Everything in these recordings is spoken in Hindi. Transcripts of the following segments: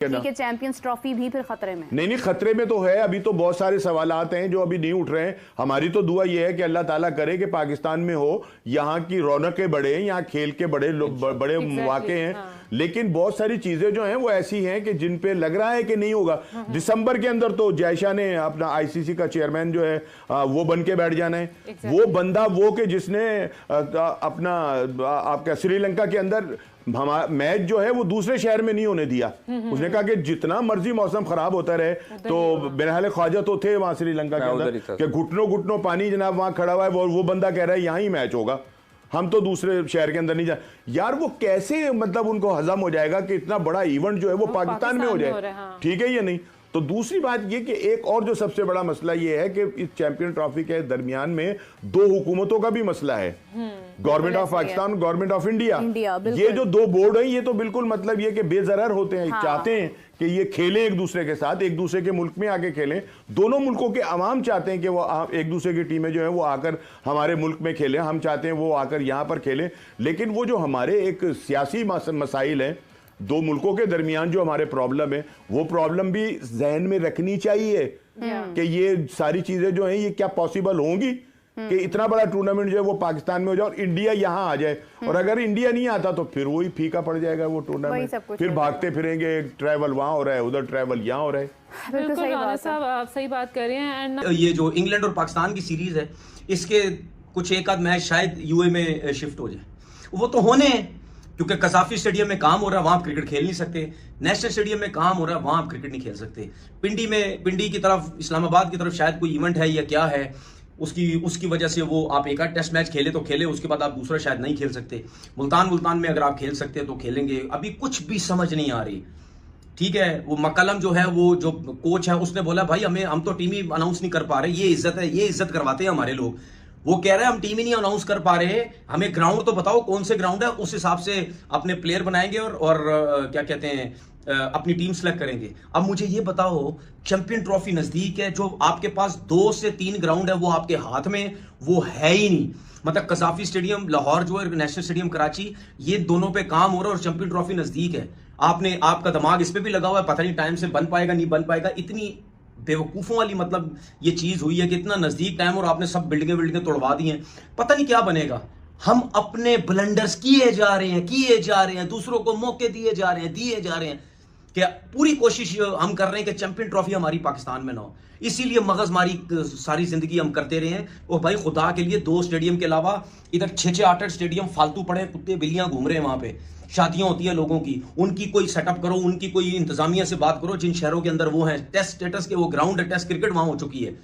ठीक है, चैंपियंस ट्रॉफी भी फिर खतरे में? नहीं, खतरे में तो है। अभी तो बहुत सारे सवालात हैं जो अभी नहीं उठ रहे हैं। हमारी तो दुआ ये है कि अल्लाह ताला करे कि पाकिस्तान में हो, यहाँ की रौनकें बढ़े, यहाँ खेल के बड़े मौके हैं। हाँ। लेकिन बहुत सारी चीजें जो हैं वो ऐसी हैं कि जिन पे लग रहा है कि नहीं होगा। दिसंबर के अंदर तो जयशाह ने अपना आईसीसी का चेयरमैन जो है वो बन के बैठ जाना है। वो बंदा वो कि जिसने अपना आपका श्रीलंका के अंदर हमारा मैच जो है वो दूसरे शहर में नहीं होने दिया। उसने कहा कि जितना मर्जी मौसम खराब होता रहे, तो बहरहाल ख्वाजा तो थे वहां श्रीलंका के अंदर कि घुटनों पानी जनाब वहां खड़ा हुआ है, वो बंदा कह रहा है यहां ही मैच होगा, हम तो दूसरे शहर के अंदर नहीं जा। यार वो कैसे मतलब उनको हजम हो जाएगा कि इतना बड़ा इवेंट जो है वो पाकिस्तान में हो जाए? ठीक है या नहीं? तो दूसरी बात ये कि एक और जो सबसे बड़ा मसला ये है कि इस चैंपियन ट्रॉफी के दरमियान में दो हुकूमतों का भी मसला है, government of Pakistan, government of India. ये जो दो बोर्ड हैं ये तो बिल्कुल मतलब ये कि बेजरर होते हैं। हाँ। चाहते हैं कि ये खेलें एक दूसरे के साथ, एक दूसरे के मुल्क में आके खेलें। दोनों मुल्कों के अवाम चाहते हैं कि वो एक दूसरे की टीमें जो है वो आकर हमारे मुल्क में खेलें, हम चाहते हैं वो आकर यहाँ पर खेलें। लेकिन वो जो हमारे एक सियासी मसाइल हैं, दो मुल्कों के दरमियान जो हमारे प्रॉब्लम है, वो प्रॉब्लम भी जहन में रखनी चाहिए कि ये सारी चीजें जो हैं ये क्या पॉसिबल होंगी कि इतना बड़ा टूर्नामेंट जो है वो पाकिस्तान में हो जाए और इंडिया यहाँ आ जाए। और अगर इंडिया नहीं आता तो फिर वही फीका पड़ जाएगा वो टूर्नामेंट, फिर भागते फिरेंगे, ट्रैवल वहां हो रहा है, उधर ट्रैवल यहाँ हो रहा है। बिल्कुल राना साहब आप सही बात कर रहे हैं। ये जो इंग्लैंड और पाकिस्तान की सीरीज है, इसके कुछ एक आध मैच शायद यूए में शिफ्ट हो जाए, वो तो होने हैं क्योंकि कसाफी स्टेडियम में काम हो रहा है, वहां आप क्रिकेट खेल नहीं सकते। नेशनल स्टेडियम में काम हो रहा है, वहां आप क्रिकेट नहीं खेल सकते। पिंडी की तरफ, इस्लामाबाद की तरफ शायद कोई इवेंट है या क्या है, उसकी वजह से वो आप एक आध टेस्ट मैच खेले तो खेले, उसके बाद आप दूसरा शायद नहीं खेल सकते। मुल्तान में अगर आप खेल सकते तो खेलेंगे। अभी कुछ भी समझ नहीं आ रही। ठीक है, वो मकलम जो है, वो जो कोच है, उसने बोला भाई हम तो टीम ही अनाउंस नहीं कर पा रहे, ये इज्जत है, ये इज्जत करवाते हैं हमारे लोग। वो कह रहे हैं हम टीम ही नहीं अनाउंस कर पा रहे, हमें ग्राउंड तो बताओ कौन से ग्राउंड है, उस हिसाब से अपने प्लेयर बनाएंगे और क्या कहते हैं अपनी टीम सेलेक्ट करेंगे। अब मुझे ये बताओ, चैंपियन ट्रॉफी नजदीक है, जो आपके पास 2 से 3 ग्राउंड है वो आपके हाथ में वो है ही नहीं। मतलब कसाफी स्टेडियम लाहौर जो है, नेशनल स्टेडियम कराची, ये दोनों पे काम हो रहा है और चैंपियन ट्रॉफी नजदीक है। आपका दिमाग इस पे भी लगा हुआ है, पता नहीं टाइम से बन पाएगा नहीं बन पाएगा। इतनी बेवकूफों वाली मतलब ये चीज हुई है कि इतना नजदीक टाइम और आपने सब बिल्डिंगें तोड़वा दी हैं, पता नहीं क्या बनेगा। हम अपने ब्लंडर्स किए जा रहे हैं, दूसरों को मौके दिए जा रहे हैं कि पूरी कोशिश हम कर रहे हैं कि चैंपियन ट्रॉफी हमारी पाकिस्तान में ना हो। इसीलिए मगजमारी सारी जिंदगी हम करते रहे हैं। और भाई खुदा के लिए 2 स्टेडियम के अलावा इधर 6-8 स्टेडियम फालतू पड़े, कुत्ते बिल्लियां घूम रहे हैं वहां पे। शादियां होती है लोगों की, उनकी कोई सेटअप करो, उनकी कोई इंतजामिया से बात करो। जिन शहरों के अंदर वो हैं टेस्ट स्टेटस के वो ग्राउंड है, टेस्ट क्रिकेट वहां हो चुकी है।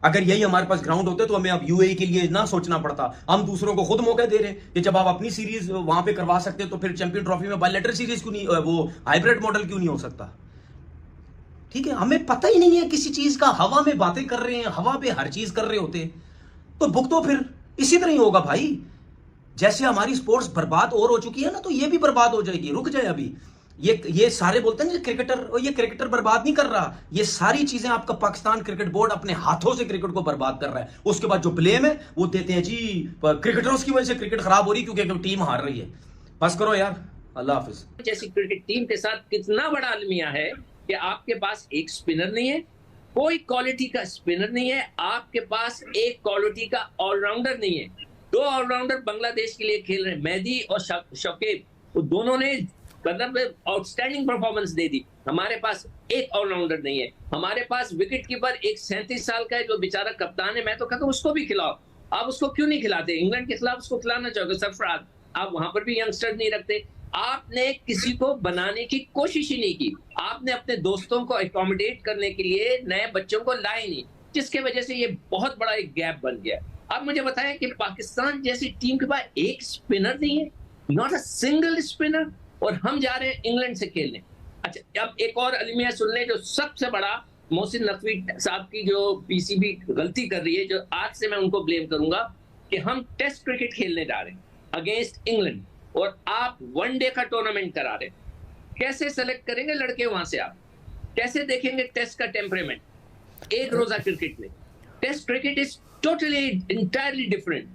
अगर यही हमारे पास ग्राउंड होते तो हमें अब यूएई के लिए ना सोचना पड़ता। हम दूसरों को खुद मौका दे रहे हैं कि जब आप अपनी सीरीज वहां पे करवा सकते तो फिर चैंपियन ट्रॉफी में बायलैटरल सीरीज क्यों नहीं, वो हाइब्रिड मॉडल क्यों नहीं हो सकता? ठीक है, हमें पता ही नहीं है किसी चीज का, हवा में बातें कर रहे हैं, हवा पे हर चीज कर रहे होते तो भुगतो फिर इसी तरह ही होगा भाई। जैसे हमारी स्पोर्ट्स बर्बाद और हो चुकी है ना, तो ये भी बर्बाद हो जाएगी। रुक जाए अभी। ये सारे बोलते हैं ये क्रिकेटर बर्बाद नहीं कर रहा, ये सारी चीजें आपका पाकिस्तान क्रिकेट बोर्ड अपने हाथों से क्रिकेट को बर्बाद कर रहा है। उसके बाद जो ब्लेम है वो देते हैं जी क्रिकेटरों की वजह से क्रिकेट खराब हो रही क्योंकि टीम हार रही है। बस करो यार, अल्लाह हाफिज। जैसी क्रिकेट टीम के साथ कितना बड़ा अलमिया है कि आपके पास एक स्पिनर नहीं है, कोई क्वालिटी का स्पिनर नहीं है, आपके पास एक क्वालिटी का ऑलराउंडर नहीं है। 2 ऑलराउंडर बांग्लादेश के लिए खेल रहे हैं, मेहदी और शकीब, वो दोनों ने मतलब आउटस्टैंडिंग परफॉर्मेंस दे दी। हमारे पास एक ऑलराउंडर नहीं है। हमारे पास विकेट कीपर एक 37 साल का है जो बेचारा कप्तान है। मैं तो कहता हूँ उसको भी खिलाओ। आप उसको क्यों नहीं खिलाते? इंग्लैंड के खिलाफ उसको खिलाना चाहोगे सरफराज, आप वहां पर भी यंगस्टर नहीं रखते। आपने किसी को बनाने की कोशिश ही नहीं की। आपने अपने दोस्तों को अकोमोडेट करने के लिए नए बच्चों को लाए नहीं, जिसके वजह से ये बहुत बड़ा एक गैप बन गया। अब मुझे बताएं कि पाकिस्तान जैसी टीम के पास एक स्पिनर नहीं है, नॉट अ सिंगल स्पिनर, और हम जा रहे हैं इंग्लैंड से खेलने। अच्छा, अब एक और अलमिया सुन लें, जो सबसे बड़ा मोहसिन नकवी साहब की जो पीसीबी गलती कर रही है, जो आज से मैं उनको ब्लेम करूंगा कि हम टेस्ट क्रिकेट खेलने जा रहे हैं अगेंस्ट इंग्लैंड और आप वनडे का टूर्नामेंट करा रहे हैं। कैसे सेलेक्ट करेंगे लड़के वहां से? आप कैसे देखेंगे टेस्ट का टेम्परेमेंट एक रोजा क्रिकेट में? Test cricket is totally entirely different.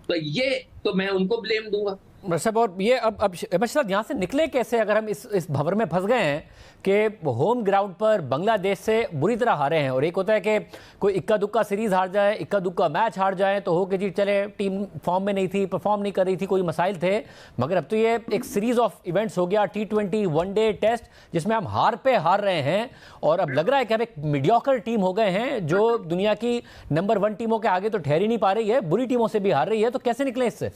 तो ये तो मैं उनको ब्लेम दूंगा। साहब, और ये अब साहब यहाँ से निकले कैसे, अगर हम इस भंवर में फंस गए हैं कि होम ग्राउंड पर बांग्लादेश से बुरी तरह हारे हैं, और एक होता है कि कोई इक्का दुक्का सीरीज हार जाए, इक्का दुक्का मैच हार जाए तो हो कि जी चले टीम फॉर्म में नहीं थी, परफॉर्म नहीं कर रही थी, कोई मसाइल थे, मगर अब तो ये एक सीरीज ऑफ इवेंट्स हो गया, T20 वनडे टेस्ट, जिसमें हम हार पे हार रहे हैं, और अब लग रहा है कि हम एक मीडियोकर टीम हो गए हैं जो दुनिया की नंबर 1 टीमों के आगे तो ठहर ही नहीं पा रही है, बुरी टीमों से भी हार रही है। तो कैसे निकले इससे?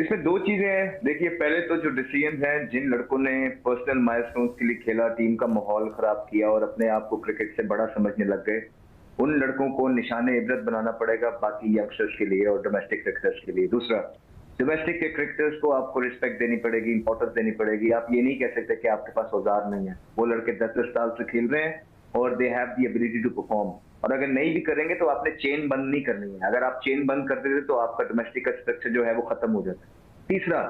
इसमें दो चीजें हैं। देखिए, पहले तो जो डिसीजन हैं, जिन लड़कों ने पर्सनल माइलस्टोन्स के लिए खेला, टीम का माहौल खराब किया और अपने आप को क्रिकेट से बड़ा समझने लग गए, उन लड़कों को निशाने इबरत बनाना पड़ेगा बाकी यंगस्टर्स के लिए और डोमेस्टिक क्रिकेटर्स के लिए। दूसरा, डोमेस्टिक के क्रिकेटर्स को आपको रिस्पेक्ट देनी पड़ेगी, इंपॉर्टेंस देनी पड़ेगी। आप ये नहीं कह सकते कि आपके पास औजार नहीं है। वो लड़के 10-10 साल से खेल रहे हैं और they have the ability to perform, और अगर नहीं भी करेंगे तो आपने चेन बंद नहीं करनी है। अगर आप चेन बंद कर देते तो आपका डोमेस्टिक का स्ट्रक्चर जो है वो खत्म हो जाता है। तीसरा,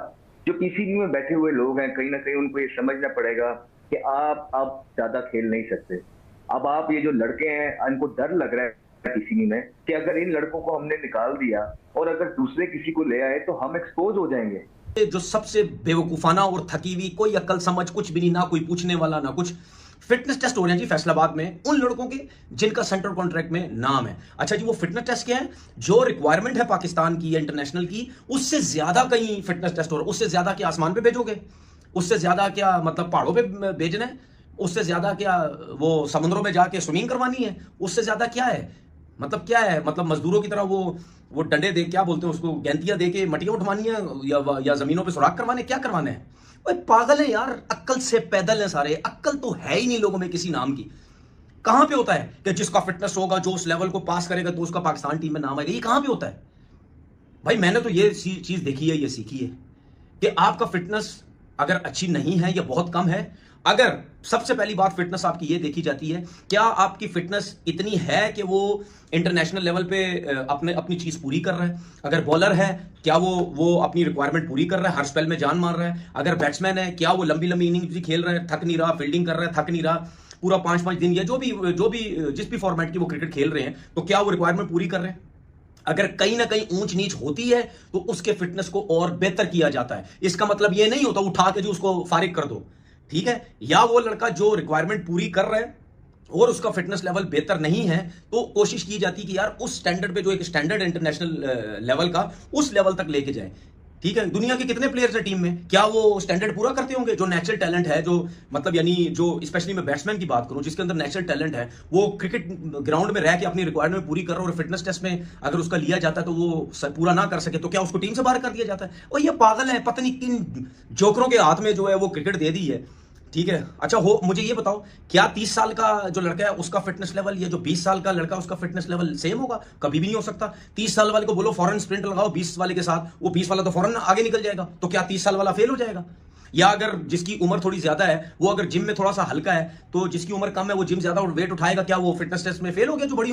जो पीसीबी में बैठे हुए लोग हैं, कहीं ना कहीं उनको ये समझना पड़ेगा कि आप अब ज्यादा खेल नहीं सकते। अब आप ये जो लड़के हैं, इनको डर लग रहा है पीसीबी में कि अगर इन लड़कों को हमने निकाल दिया और अगर दूसरे किसी को ले आए तो हम एक्सपोज हो जाएंगे। जो सबसे बेवकूफाना और थकी हुई, कोई अक्ल समझ कुछ भी नहीं, ना कोई पूछने वाला ना कुछ, फिटनेस टेस्ट हो रहे हैं जी फैसलाबाद में उन लड़कों के जिनका सेंट्रल कॉन्ट्रैक्ट में नाम है। अच्छा जी, वो फिटनेस टेस्ट क्या है? जो रिक्वायरमेंट है पाकिस्तान की या इंटरनेशनल की, उससे ज्यादा कहीं फिटनेस टेस्ट हो रहा है। उससे ज्यादा क्या आसमान पे भेजोगे? उससे ज्यादा क्या मतलब पहाड़ों पे भेजना है? उससे ज्यादा क्या वो समुद्रों में जाके स्विमिंग करवानी है? उससे ज्यादा क्या है? मतलब क्या है? मतलब मजदूरों की तरह वो डंडे दे, क्या बोलते हैं उसको, गैंतियां दे के मटियां उठवानी है या जमीनों पे सुराख करवाने, क्या करवाना है? ओए पागल है यार, अक्ल से पैदल है सारे, अक्ल तो है ही नहीं लोगों में किसी नाम की। कहां पे होता है कि जिसका फिटनेस होगा, जो उस लेवल को पास करेगा तो उसका पाकिस्तान टीम में नाम आएगा? ये कहां पे होता है भाई? मैंने तो ये चीज देखी है, ये सीखी है कि आपका फिटनेस अगर अच्छी नहीं है या बहुत कम है, अगर सबसे पहली बात फिटनेस आपकी ये देखी जाती है, क्या आपकी फिटनेस इतनी है कि वो इंटरनेशनल लेवल पे अपनी चीज पूरी कर रहा है? अगर बॉलर है, क्या वो अपनी रिक्वायरमेंट पूरी कर रहा है, हर स्पेल में जान मार रहा है? अगर बैट्समैन है, क्या वो लंबी लंबी इनिंग्स भी खेल रहा है, थक नहीं रहा, फील्डिंग कर रहा है, थक नहीं रहा, पूरा 5-5 दिन या जो भी जिस भी फॉर्मेट की वो क्रिकेट खेल रहे हैं, तो क्या वो रिक्वायरमेंट पूरी कर रहे हैं? अगर कहीं ना कहीं ऊंच नीच होती है तो उसके फिटनेस को और बेहतर किया जाता है। इसका मतलब ये नहीं होता उठा के जो उसको फारिग कर दो, ठीक है? या वो लड़का जो रिक्वायरमेंट पूरी कर रहा है और उसका फिटनेस लेवल बेहतर नहीं है, तो कोशिश की जाती है कि यार उस स्टैंडर्ड पे, जो एक स्टैंडर्ड इंटरनेशनल लेवल का, उस लेवल तक लेके जाए। ठीक है, दुनिया के कितने प्लेयर्स हैं टीम में, क्या वो स्टैंडर्ड पूरा करते होंगे? जो नेचुरल टैलेंट है, जो मतलब यानी जो स्पेशली मैं बैट्समैन की बात करूं, जिसके अंदर नेचुरल टैलेंट है, वो क्रिकेट ग्राउंड में रह के अपनी रिक्वायरमेंट पूरी कर रहा है और फिटनेस टेस्ट में अगर उसका लिया जाता है तो वो पूरा ना कर सके तो क्या उसको टीम से बाहर कर दिया जाता है? और ये पागल है, पता नहीं किन जोकरों के हाथ में जो है वो क्रिकेट दे दी है। ठीक है, अच्छा मुझे ये बताओ, क्या 30 साल का जो लड़का है उसका फिटनेस लेवल या जो 20 साल का लड़का उसका फिटनेस लेवल सेम होगा? कभी भी नहीं हो सकता। 30 साल वाले को बोलो फौरन स्प्रिंट लगाओ 20 वाले के साथ, वो 20 वाला तो फौरन आगे निकल जाएगा, तो क्या 30 साल वाला फेल हो जाएगा? या अगर जिसकी उम्र थोड़ी ज्यादा है, वो अगर जिम में थोड़ा सा हल्का है, तो जिसकी उम्र कम है वो जिम ज्यादा और वेट उठाएगा, क्या वो फिटनेस टेस्ट में फेल हो गया जो बड़ी